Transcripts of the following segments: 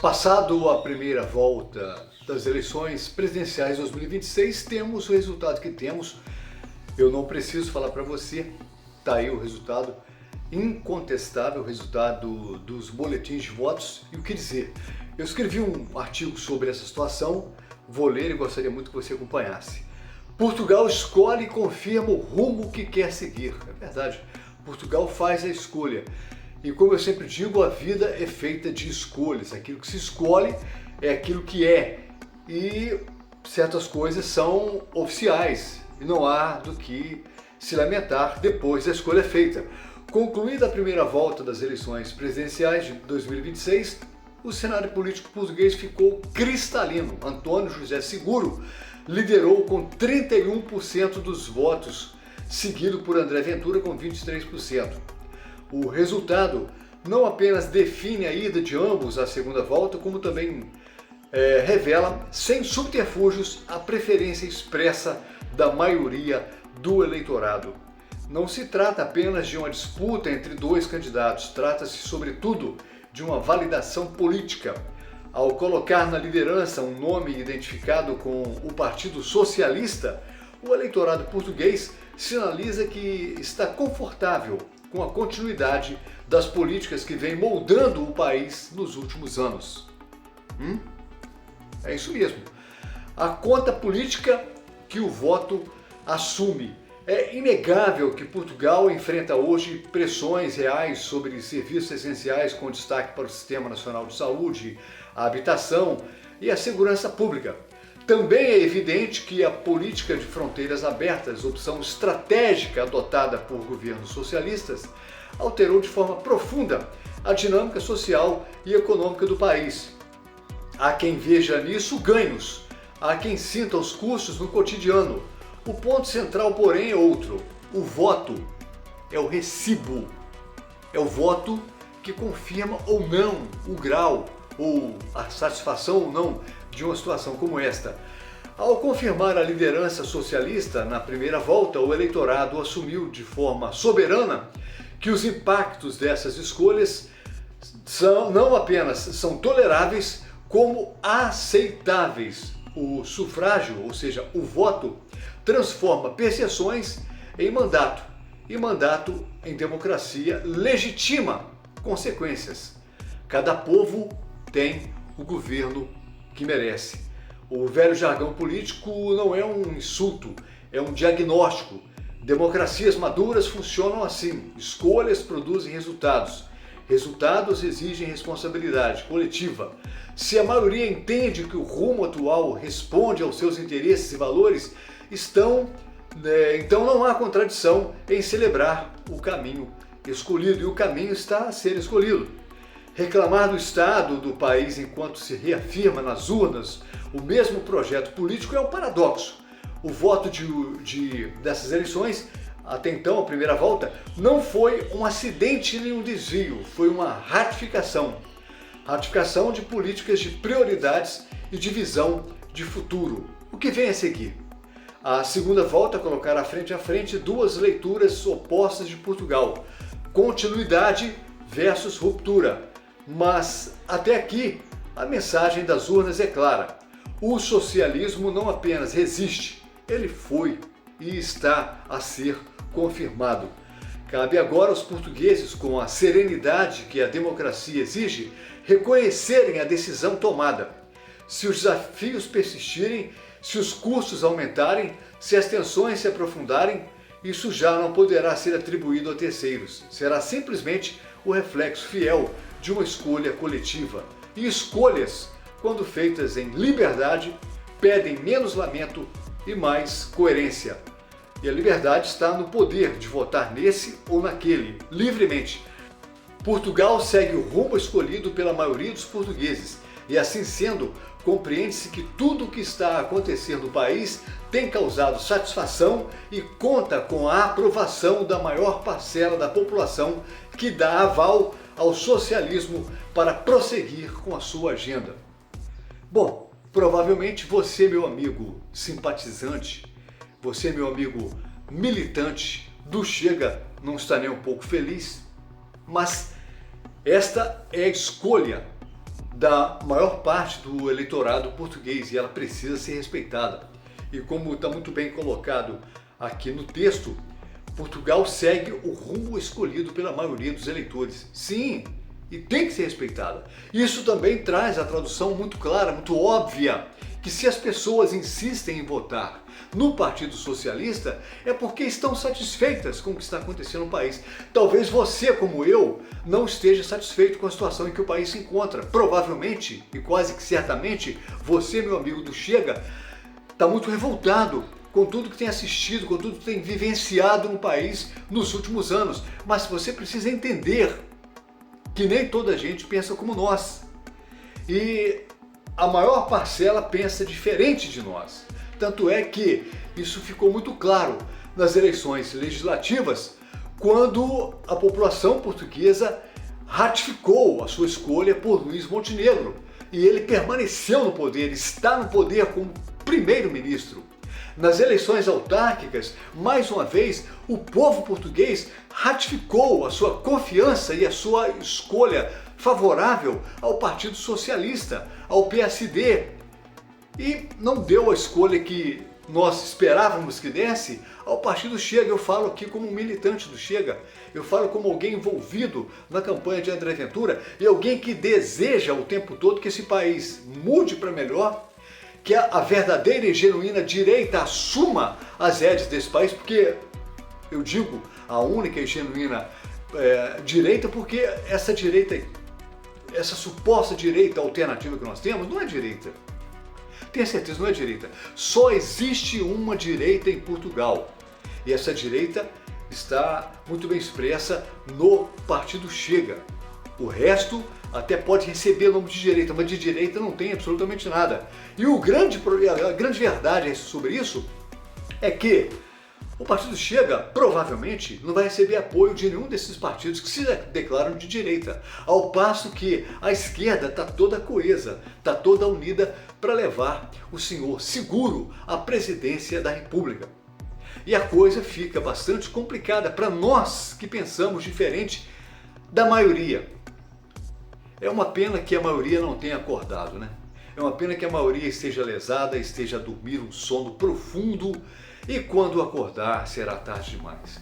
Passado a primeira volta das eleições presidenciais 2026, temos o resultado que temos. Eu não preciso falar para você, está aí o resultado, incontestável resultado dos boletins de votos. E o que dizer? Eu escrevi um artigo sobre essa situação, vou ler e gostaria muito que você acompanhasse. Portugal escolhe e confirma o rumo que quer seguir. É verdade, Portugal faz a escolha. E como eu sempre digo, a vida é feita de escolhas. Aquilo que se escolhe é aquilo que é. E certas coisas são oficiais e não há do que se lamentar depois da escolha feita. Concluída a primeira volta das eleições presidenciais de 2026, o cenário político português ficou cristalino. António José Seguro liderou com 31% dos votos, seguido por André Ventura com 23%. O resultado não apenas define a ida de ambos à segunda volta, como também revela, sem subterfúgios, a preferência expressa da maioria do eleitorado. Não se trata apenas de uma disputa entre dois candidatos, trata-se, sobretudo, de uma validação política. Ao colocar na liderança um nome identificado com o Partido Socialista, o eleitorado português sinaliza que está confortável com a continuidade das políticas que vem moldando o país nos últimos anos. É isso mesmo. A conta política que o voto assume. É inegável que Portugal enfrenta hoje pressões reais sobre serviços essenciais com destaque para o Sistema Nacional de Saúde, a habitação e a segurança pública. Também é evidente que a política de fronteiras abertas, opção estratégica adotada por governos socialistas, alterou de forma profunda a dinâmica social e econômica do país. Há quem veja nisso ganhos, há quem sinta os custos no cotidiano. O ponto central, porém, é outro. O voto é o recibo. É o voto que confirma ou não o grau ou a satisfação ou não de uma situação como esta. Ao confirmar a liderança socialista na primeira volta, o eleitorado assumiu de forma soberana que os impactos dessas escolhas não apenas são toleráveis, como aceitáveis. O sufrágio, ou seja, o voto, transforma percepções em mandato, e mandato em democracia legitima consequências. Cada povo tem o governo que merece. O velho jargão político não é um insulto, é um diagnóstico. Democracias maduras funcionam assim: escolhas produzem resultados. Resultados exigem responsabilidade coletiva. Se a maioria entende que o rumo atual responde aos seus interesses e valores, então não há contradição em celebrar o caminho escolhido, e o caminho está a ser escolhido. Reclamar do Estado do país enquanto se reafirma nas urnas o mesmo projeto político é um paradoxo. O voto dessas eleições, até então, a primeira volta, não foi um acidente nem um desvio, foi uma ratificação. Ratificação de políticas de prioridades e de visão de futuro. O que vem a seguir? A segunda volta colocará frente a frente duas leituras opostas de Portugal: continuidade versus ruptura. Mas, até aqui, a mensagem das urnas é clara. O socialismo não apenas resiste, ele foi e está a ser confirmado. Cabe agora aos portugueses, com a serenidade que a democracia exige, reconhecerem a decisão tomada. Se os desafios persistirem, se os custos aumentarem, se as tensões se aprofundarem, isso já não poderá ser atribuído a terceiros. Será simplesmente o reflexo fiel de uma escolha coletiva. E escolhas, quando feitas em liberdade, pedem menos lamento e mais coerência. E a liberdade está no poder de votar nesse ou naquele, livremente. Portugal segue o rumo escolhido pela maioria dos portugueses, e assim sendo, compreende-se que tudo o que está a acontecer no país tem causado satisfação e conta com a aprovação da maior parcela da população, que dá aval ao socialismo para prosseguir com a sua agenda. Bom, provavelmente você, meu amigo simpatizante, você, meu amigo militante do Chega, não está nem um pouco feliz, mas esta é a escolha da maior parte do eleitorado português e ela precisa ser respeitada. E como está muito bem colocado aqui no texto, Portugal segue o rumo escolhido pela maioria dos eleitores. Sim, e tem que ser respeitada. Isso também traz a tradução muito clara, muito óbvia, que se as pessoas insistem em votar no Partido Socialista é porque estão satisfeitas com o que está acontecendo no país. Talvez você, como eu, não esteja satisfeito com a situação em que o país se encontra. Provavelmente, e quase que certamente, você, meu amigo do Chega, está muito revoltado com tudo que tem assistido, com tudo que tem vivenciado no país nos últimos anos. Mas você precisa entender que nem toda a gente pensa como nós. E a maior parcela pensa diferente de nós. Tanto é que isso ficou muito claro nas eleições legislativas, quando a população portuguesa ratificou a sua escolha por Luís Montenegro. E ele permaneceu no poder, está no poder como primeiro-ministro. Nas eleições autárquicas, mais uma vez, o povo português ratificou a sua confiança e a sua escolha favorável ao Partido Socialista, ao PSD, e não deu a escolha que nós esperávamos que desse ao Partido Chega. Eu falo aqui como um militante do Chega, eu falo como alguém envolvido na campanha de André Ventura e alguém que deseja o tempo todo que esse país mude para melhor, que a verdadeira e genuína direita assuma as rédeas desse país, porque eu digo a única e genuína direita, porque essa direita, essa suposta direita alternativa que nós temos, não é direita. Tenha certeza, não é direita. Só existe uma direita em Portugal. E essa direita está muito bem expressa no Partido Chega. O resto até pode receber o nome de direita, mas de direita não tem absolutamente nada. E a grande verdade sobre isso é que o Partido Chega provavelmente não vai receber apoio de nenhum desses partidos que se declaram de direita, ao passo que a esquerda está toda coesa, está toda unida para levar o senhor Seguro à presidência da República. E a coisa fica bastante complicada para nós que pensamos diferente da maioria. É uma pena que a maioria não tenha acordado, né? É uma pena que a maioria esteja lesada, esteja a dormir um sono profundo e quando acordar será tarde demais.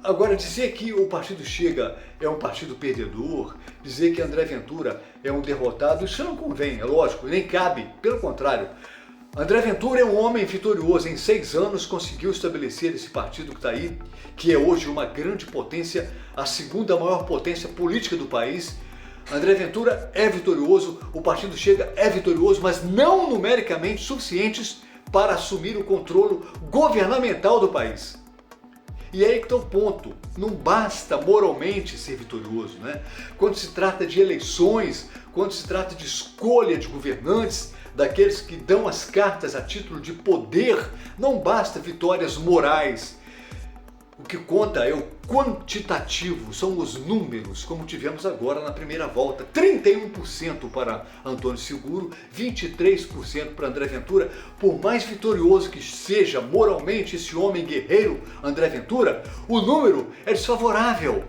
Agora, dizer que o Partido Chega é um partido perdedor, dizer que André Ventura é um derrotado, isso não convém, é lógico, nem cabe. Pelo contrário, André Ventura é um homem vitorioso. Em 6 anos conseguiu estabelecer esse partido que está aí, que é hoje uma grande potência, a segunda maior potência política do país. André Ventura é vitorioso, o Partido Chega é vitorioso, mas não numericamente suficientes para assumir o controle governamental do país. E é aí que está o ponto. Não basta moralmente ser vitorioso, né? Quando se trata de eleições, quando se trata de escolha de governantes, daqueles que dão as cartas a título de poder, não basta vitórias morais. O que conta é o quantitativo, são os números, como tivemos agora na primeira volta. 31% para Antônio Seguro, 23% para André Ventura. Por mais vitorioso que seja moralmente esse homem guerreiro, André Ventura, o número é desfavorável.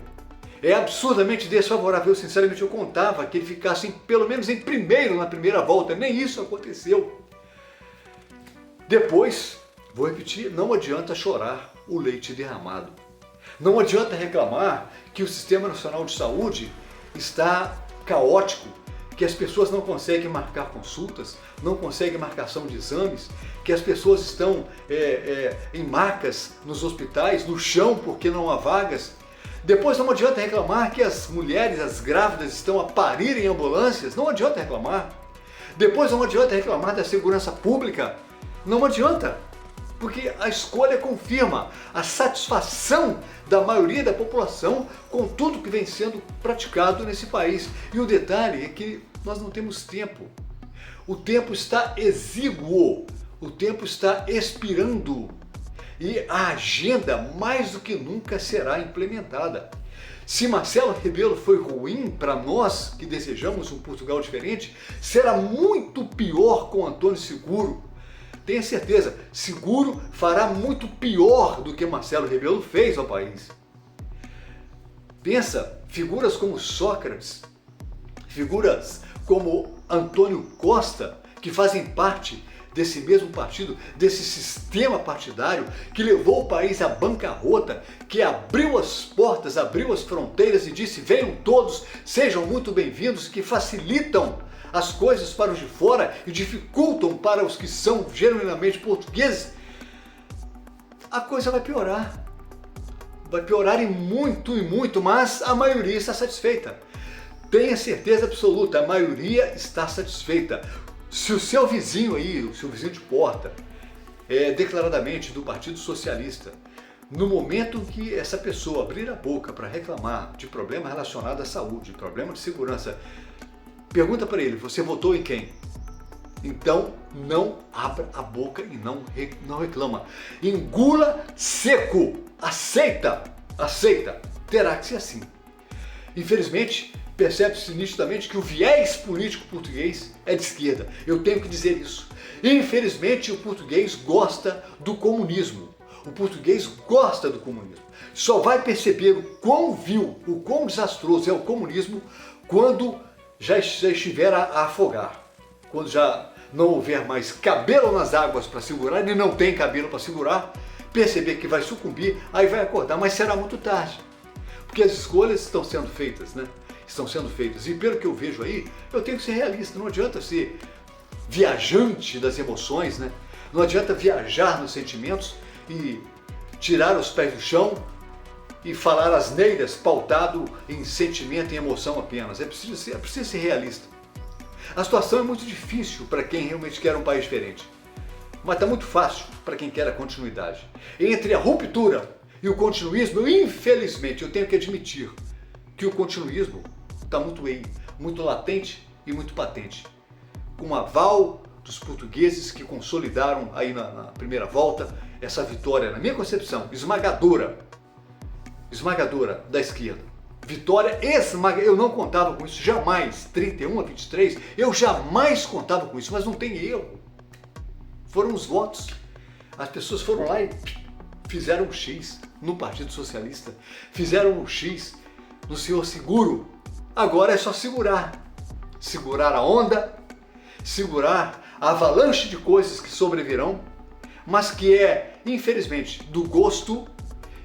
É absurdamente desfavorável. Sinceramente, eu contava que ele ficasse pelo menos em primeiro na primeira volta. Nem isso aconteceu. Depois, vou repetir, não adianta chorar o leite derramado. Não adianta reclamar que o Sistema Nacional de Saúde está caótico, que as pessoas não conseguem marcar consultas, não conseguem marcação de exames, que as pessoas estão em macas nos hospitais, no chão, porque não há vagas. Depois não adianta reclamar que as mulheres, as grávidas, estão a parir em ambulâncias. Não adianta reclamar. Depois não adianta reclamar da segurança pública. Não adianta. Porque a escolha confirma a satisfação da maioria da população com tudo que vem sendo praticado nesse país. E o detalhe é que nós não temos tempo. O tempo está exíguo, o tempo está expirando. E a agenda, mais do que nunca, será implementada. Se Marcelo Rebelo foi ruim para nós, que desejamos um Portugal diferente, será muito pior com Antônio Seguro. Tenha certeza, Seguro fará muito pior do que Marcelo Rebelo fez ao país. Pensa, figuras como Sócrates, figuras como Antônio Costa, que fazem parte desse mesmo partido, desse sistema partidário que levou o país à bancarrota, que abriu as portas, abriu as fronteiras e disse: venham todos, sejam muito bem-vindos, que facilitam as coisas para os de fora e dificultam para os que são genuinamente portugueses, a coisa vai piorar. Vai piorar e muito, mas a maioria está satisfeita. Tenha certeza absoluta, a maioria está satisfeita. Se o seu vizinho aí, o seu vizinho de porta, é declaradamente do Partido Socialista, no momento que essa pessoa abrir a boca para reclamar de problema relacionado à saúde, problema de segurança, pergunta para ele: você votou em quem? Então não abra a boca e não reclama. Engula seco. Aceita. Terá que ser assim. Infelizmente, percebe-se nitidamente que o viés político português é de esquerda. Eu tenho que dizer isso. Infelizmente, o português gosta do comunismo. O português gosta do comunismo. Só vai perceber o quão vil, o quão desastroso é o comunismo quando já estiver a afogar. Quando já não houver mais cabelo nas águas para segurar, ele não tem cabelo para segurar, perceber que vai sucumbir, aí vai acordar, mas será muito tarde. Porque as escolhas estão sendo feitas, né? Estão sendo feitas. E pelo que eu vejo aí, eu tenho que ser realista. Não adianta ser viajante das emoções, né? Não adianta viajar nos sentimentos e tirar os pés do chão e falar asneiras pautado em sentimento e emoção apenas. É preciso ser realista. A situação é muito difícil para quem realmente quer um país diferente. Mas está muito fácil para quem quer a continuidade. Entre a ruptura e o continuismo, infelizmente, eu tenho que admitir que o continuismo está muito latente e muito patente. Com aval dos portugueses que consolidaram aí na primeira volta essa vitória, na minha concepção, esmagadora da esquerda. Vitória esmagadora, eu não contava com isso, jamais, 31-23, eu jamais contava com isso, mas não tem erro. Foram os votos. As pessoas foram lá e fizeram um X no Partido Socialista, fizeram um X no senhor Seguro. Agora é só segurar a onda, segurar a avalanche de coisas que sobrevirão, mas que é, infelizmente, do gosto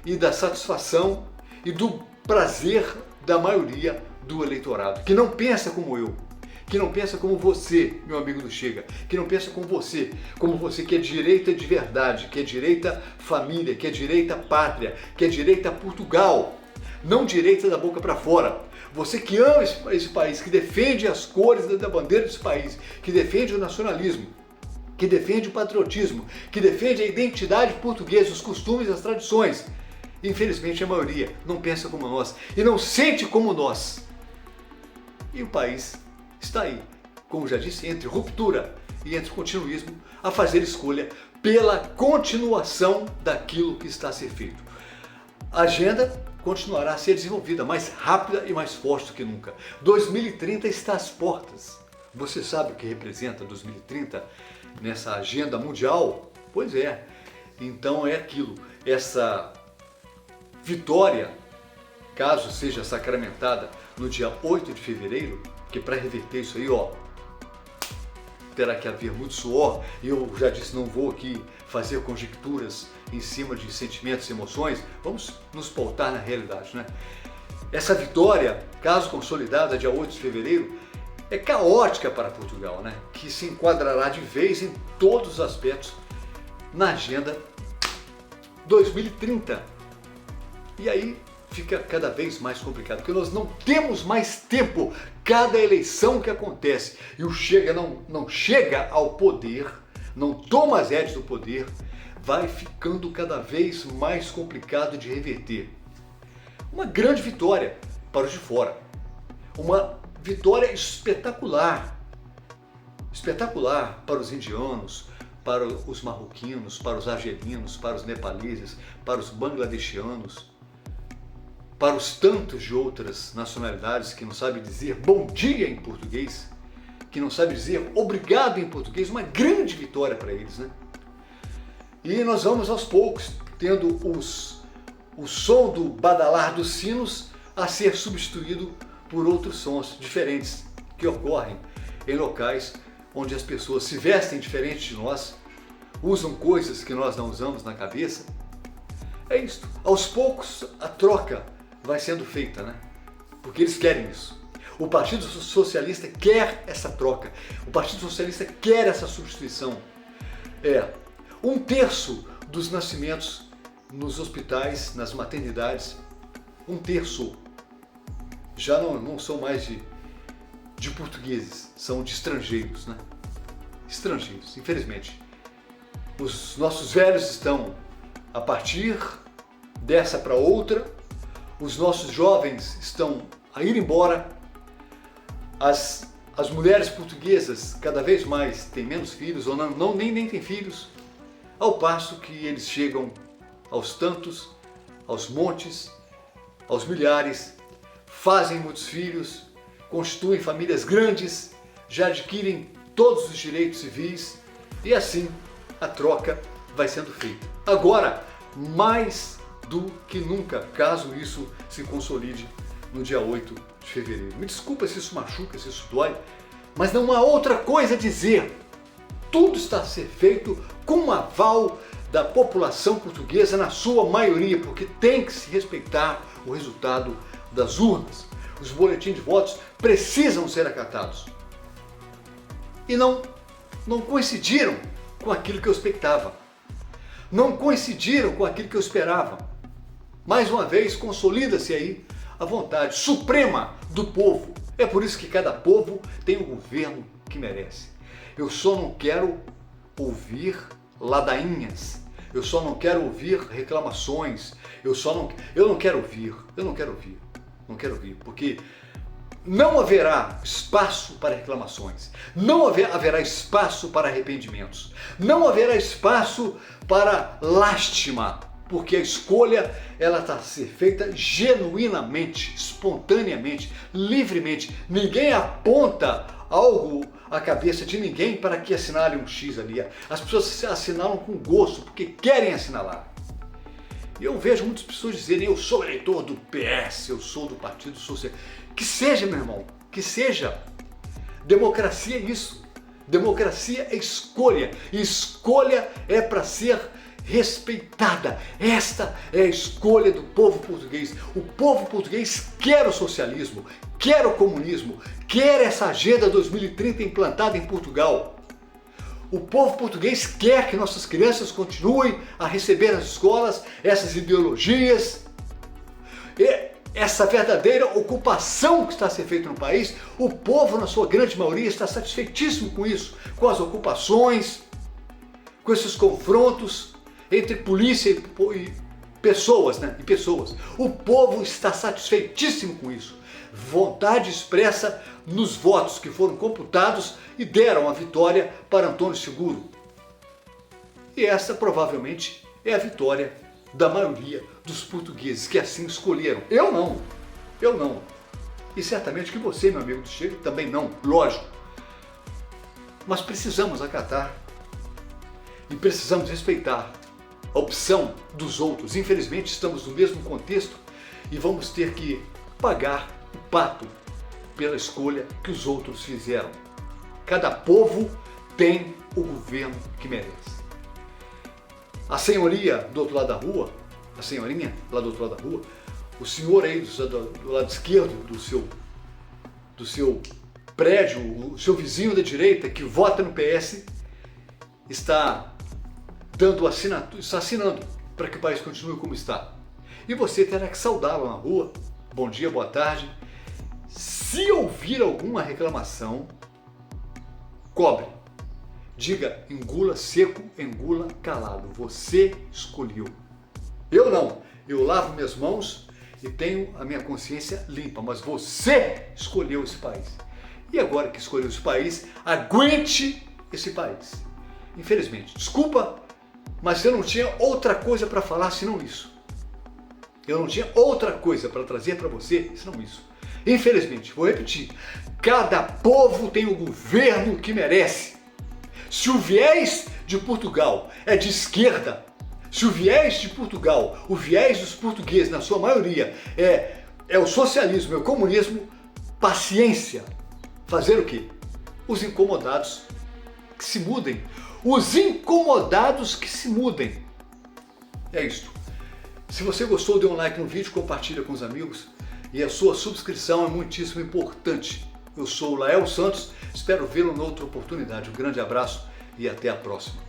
e da satisfação e do prazer da maioria do eleitorado, que não pensa como eu, que não pensa como você, meu amigo do Chega, que não pensa como você que é direita de verdade, que é direita família, que é direita pátria, que é direita Portugal, não direita da boca para fora. Você que ama esse país, que defende as cores da bandeira desse país, que defende o nacionalismo, que defende o patriotismo, que defende a identidade portuguesa, os costumes e as tradições. Infelizmente a maioria não pensa como nós e não sente como nós. E o país está aí, como já disse, entre ruptura e entre continuismo, a fazer escolha pela continuação daquilo que está a ser feito. A agenda continuará a ser desenvolvida mais rápida e mais forte do que nunca. 2030 está às portas. Você sabe o que representa 2030 nessa agenda mundial? Pois é. Então é aquilo, essa vitória, caso seja sacramentada no dia 8 de fevereiro, que para reverter isso aí, terá que haver muito suor, e eu já disse, não vou aqui fazer conjecturas em cima de sentimentos e emoções, vamos nos pautar na realidade, né? Essa vitória, caso consolidada, dia 8 de fevereiro, é caótica para Portugal, né? Que se enquadrará de vez em todos os aspectos na agenda 2030. E aí fica cada vez mais complicado, porque nós não temos mais tempo. Cada eleição que acontece e o Chega não chega ao poder, não toma as rédeas do poder, vai ficando cada vez mais complicado de reverter. Uma grande vitória para os de fora, uma vitória espetacular, espetacular para os indianos, para os marroquinos, para os argelinos, para os nepaleses, para os bangladeshianos, para os tantos de outras nacionalidades que não sabem dizer bom dia em português, que não sabem dizer obrigado em português, uma grande vitória para eles, né? E nós vamos aos poucos tendo o som do badalar dos sinos a ser substituído por outros sons diferentes, que ocorrem em locais onde as pessoas se vestem diferente de nós, usam coisas que nós não usamos na cabeça. É isso. Aos poucos a troca vai sendo feita, né? Porque eles querem isso. O Partido Socialista quer essa troca. O Partido Socialista quer essa substituição. 1/3 dos nascimentos nos hospitais, nas maternidades, 1/3 já não são mais de portugueses, são de estrangeiros, né? Estrangeiros, infelizmente. Os nossos velhos estão a partir dessa para outra, os nossos jovens estão a ir embora, as mulheres portuguesas cada vez mais têm menos filhos, ou nem têm filhos, ao passo que eles chegam aos tantos, aos montes, aos milhares, fazem muitos filhos, constituem famílias grandes, já adquirem todos os direitos civis e assim a troca vai sendo feita. Agora, mais do que nunca, caso isso se consolide no dia 8 de fevereiro. Me desculpa se isso machuca, se isso dói, mas não há outra coisa a dizer. Tudo está a ser feito com um aval da população portuguesa na sua maioria, porque tem que se respeitar o resultado das urnas. Os boletins de votos precisam ser acatados. E não coincidiram com aquilo que eu expectava. Não coincidiram com aquilo que eu esperava. Mais uma vez, consolida-se aí a vontade suprema do povo. É por isso que cada povo tem o governo que merece. Eu só não quero ouvir ladainhas. Eu só não quero ouvir reclamações. Eu não quero ouvir, porque não haverá espaço para reclamações, não haverá espaço para arrependimentos, não haverá espaço para lástima, porque a escolha ela está a ser feita genuinamente, espontaneamente, livremente. Ninguém aponta algo à cabeça de ninguém para que assinale um X ali. As pessoas assinalam com gosto, porque querem assinalar. E eu vejo muitas pessoas dizerem: eu sou eleitor do PS, eu sou do Partido Socialista. Que seja, meu irmão, que seja. Democracia é isso. Democracia é escolha. E escolha é para ser respeitada. Esta é a escolha do povo português. O povo português quer o socialismo, quer o comunismo, quer essa Agenda 2030 implantada em Portugal. O povo português quer que nossas crianças continuem a receber nas escolas essas ideologias, e essa verdadeira ocupação que está a ser feita no país. O povo, na sua grande maioria, está satisfeitíssimo com isso, com as ocupações, com esses confrontos entre polícia e pessoas, né? O povo está satisfeitíssimo com isso. Vontade expressa nos votos que foram computados e deram a vitória para Antônio Seguro. E essa provavelmente é a vitória da maioria dos portugueses que assim escolheram. Eu não. E certamente que você, meu amigo do Chega, também não, lógico. Mas precisamos acatar e precisamos respeitar a opção dos outros. Infelizmente estamos no mesmo contexto e vamos ter que pagar o pato pela escolha que os outros fizeram. Cada povo tem o governo que merece. A senhoria do outro lado da rua, a senhorinha lá do outro lado da rua, o senhor aí do lado esquerdo do seu prédio, o seu vizinho da direita que vota no PS, está assinando para que o país continue como está. E você terá que saudá-lo na rua. Bom dia, boa tarde. Se ouvir alguma reclamação, cobre. Diga: engula seco, engula calado. Você escolheu. Eu não. Eu lavo minhas mãos e tenho a minha consciência limpa. Mas você escolheu esse país. E agora que escolheu esse país, aguente esse país. Infelizmente, desculpa, mas eu não tinha outra coisa para falar senão isso. Eu não tinha outra coisa para trazer para você senão isso. Infelizmente, vou repetir, cada povo tem o governo que merece. Se o viés de Portugal é de esquerda, se o viés de Portugal, o viés dos portugueses, na sua maioria, é o socialismo, é o comunismo, paciência. fazer o quê? Os incomodados que se mudem. Os incomodados que se mudem. É isto. Se você gostou, dê um like no vídeo, compartilha com os amigos e a sua subscrição é muitíssimo importante. Eu sou o Lael Santos, espero vê-lo em outra oportunidade. Um grande abraço e até a próxima.